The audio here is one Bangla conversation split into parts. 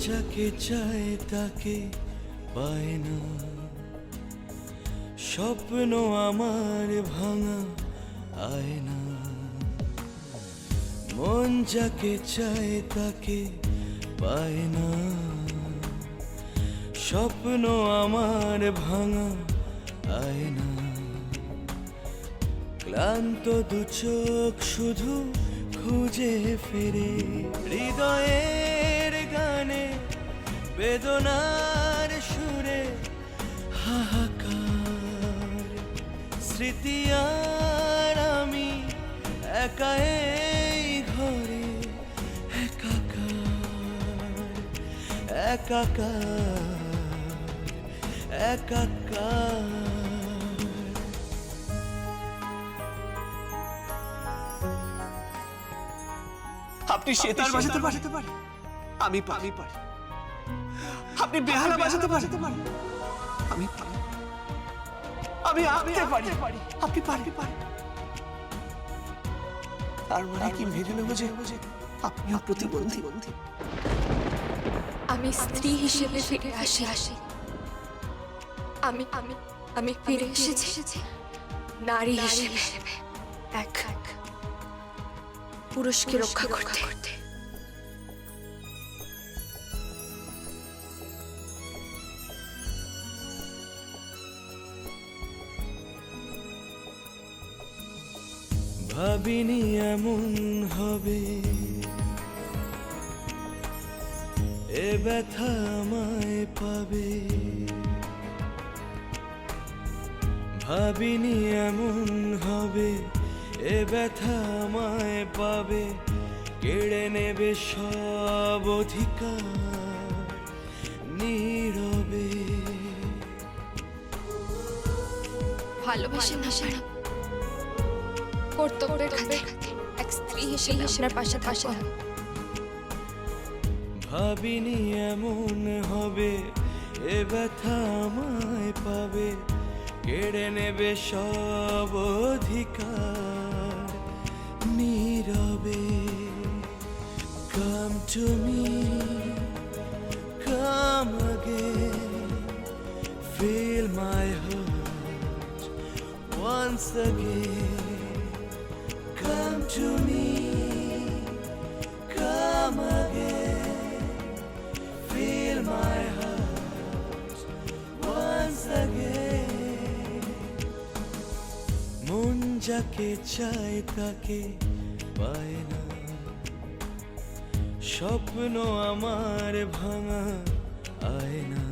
যাকে চায় তাকে পায় না, স্বপ্ন আমার ভাঙা আয়না। মন যাকে চায় তাকে পায় না, স্বপ্ন আমার ভাঙা আয়না। ক্লান্ত দু চোখ শুধু খুঁজে ফিরে হৃদয়ের গানে, বেদনার সুরে হাহাকার। স্মৃতি আর আমি একা এই ঘরে একাকার, একাকার, একাকার। আপনি সেতার বাজাতে পারেন, আমি পারি। আপনি বেহালা বাজাতে পারেন, আমি পারি। আমি আঁকতে পারি, আপনি পারেন। তার মানে কি মেনে নেব যে আপনিও প্রতিবন্ধী? আমি স্ত্রী হিসেবে ফিরে আসি। আমি ফিরে এসেছি নারী হিসেবে, এক পুরুষকে রক্ষা করতে। ভাবিনি এমন হবে, এ ব্যথা আমায় পাবে। ভাবিনি এমন হবে, এ ব্যথা আমায় পাবে। কেড়ে নেবে সব অধিকার নীরবে। ভালোবাসে না সারা কর্তব্যের খাতে এক স্ত্রী হিসেবে আপনার পাশে থাকা। ভাবিনি এমন হবে, এ ব্যথা আমায় পাবে। কেড়ে নেবে সব অধিকার নীরবে। Come to me, come again, feel my heart once again. Come to me, come again, feel my heart once again. মন যাকে চায় তাকে পায় না, স্বপ্ন আমার ভাঙা আয়না।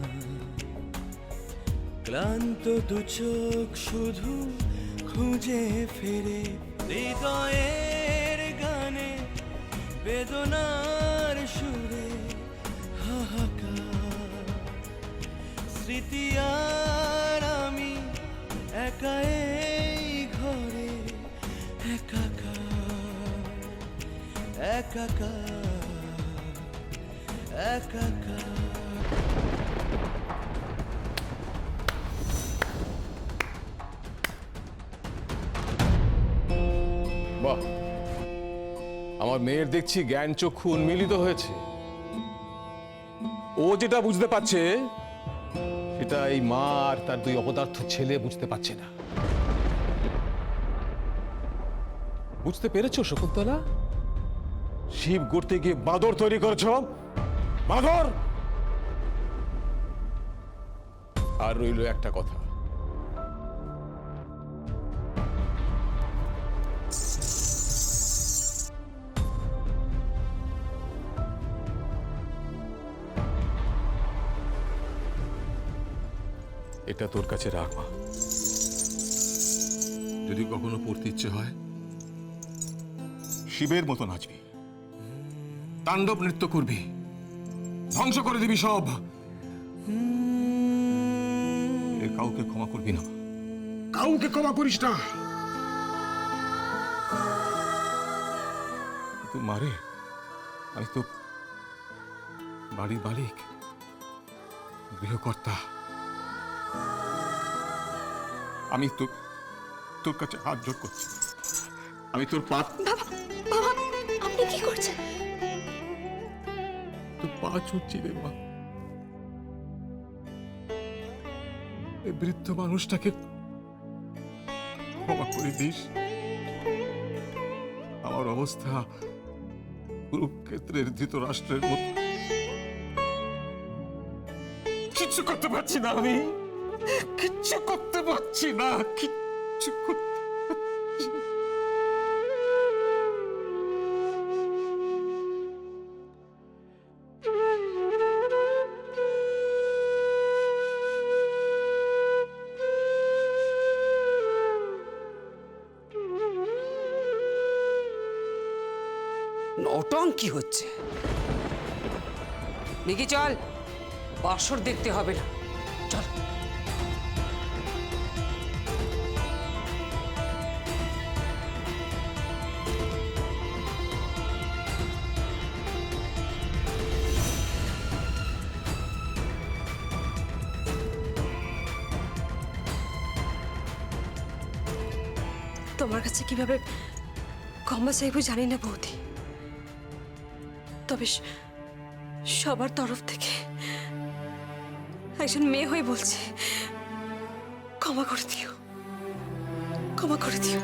ক্লান্ত দু চোখ শুধু খুঁজে ফিরে হৃদয়ের গানে, বেদনার সুরে হাহাকার। স্মৃতি আর আমি একা এই ঘরে একাকার, একাকার, একাকার। বাহ, আমার মেয়ের দেখছি জ্ঞান চক্ষু উন্মিলিত হয়েছে। ও যেটা বুঝতে পারছে সেটা এই মা আর তার দুই অপদার্থ ছেলে বুঝতে পারছে না। বুঝতে পেরেছো শকুন্তলা? শিব গড়তে গিয়ে বাঁদর তৈরি করেছ, বাঁদর। আর রইল একটা কথা, এটা তোর কাছে রাখ মা। যদি কখনো পড়তে ইচ্ছে হয় শিবের মতো নাচবি, তাণ্ডব নৃত্য করবি, ধ্বংস করে দিবি সব। এর কাউকে ক্ষমা করবি না, কাউকে ক্ষমা করিস না। তো মারে, আমি তো বাড়ির মালিক, গৃহকর্তা। আমি তো তোর কাছে হাত জোড় করছি, আমি তোর পা। বাবা, আপনি কি করছেন? তোর পা ছুটছি রে মা। এই বৃদ্ধ মানুষটাকে ক্ষমা করে দিস। আমার অবস্থা কুরুক্ষেত্রের ধৃতরাষ্ট্রের মতো। কিচ্ছু করতে পারছি না আমি, কিচ্ছু করতে পারছি না, কিচ্ছু করতে পারছি না। নটঙ্কি হচ্ছে। দেখি চল, বাসর দেখতে হবে না, চল। তোমার কাছে কিভাবে ক্ষমা চাইব জানি না বৌদি, তবে সবার তরফ থেকে একজন মেয়ে হয়ে বলছে, ক্ষমা করে দিও, ক্ষমা করে দিও।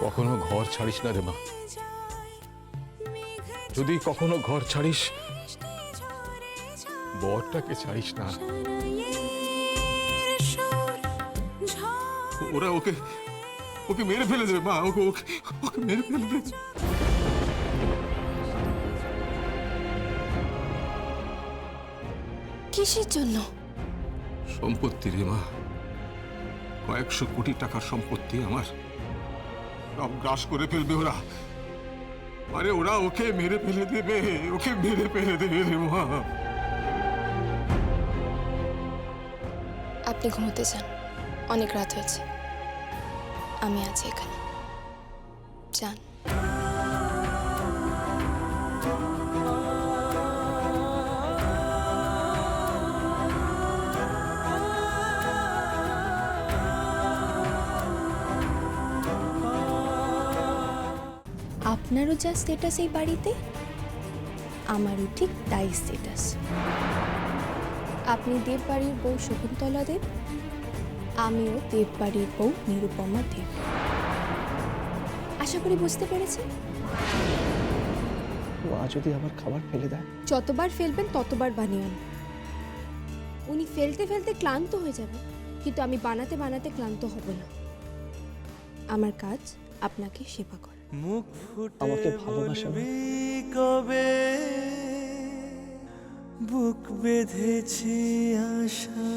কখনো ঘর ছাড়িস না রে মা, যদি কখনো ঘর ছাড়িস বরটাকে ছাড়িস না। ওরা ওকে ওকে মেরে ফেলে দেবে মা, ওকে ওকে ওকে মেরে ফেলে দেবে। কিসের জন্য? সম্পত্তি রে মা, কয়েকশো কোটি টাকার সম্পত্তি আমার, সব গ্রাস করে ফেলবে ওরা। আরে ওরা ওকে মেরে ফেলে দেবে, ওকে মেরে ফেলে দেবে রে মা। আপনি ঘুমোতে যান, অনেক রাত হয়েছে, আমি আছি এখানে, যান। আপনারও যা স্ট্যাটাস এই বাড়িতে, আমারও ঠিক তাই স্ট্যাটাস। আপনি দেববাড়ির বউ শকুন্তলা দেব, আমিও দেববাড়ির বউ নিরুপমা দেব। আশা করি বুঝতে পেরেছেন। মা যদি আমার খাবার ফেলে দেয়? যতবার ফেলবেন ততবার বানিয়ে আন। উনি ফেলতে ফেলতে ক্লান্ত হয়ে যাবে, কিন্তু আমি বানাতে বানাতে ক্লান্ত হব না। আমার কাজ আপনাকে সেবা করা। মুখ ফুটে আমাকে ভালোবাসে না? কবে বুক বেঁধেছি আশা।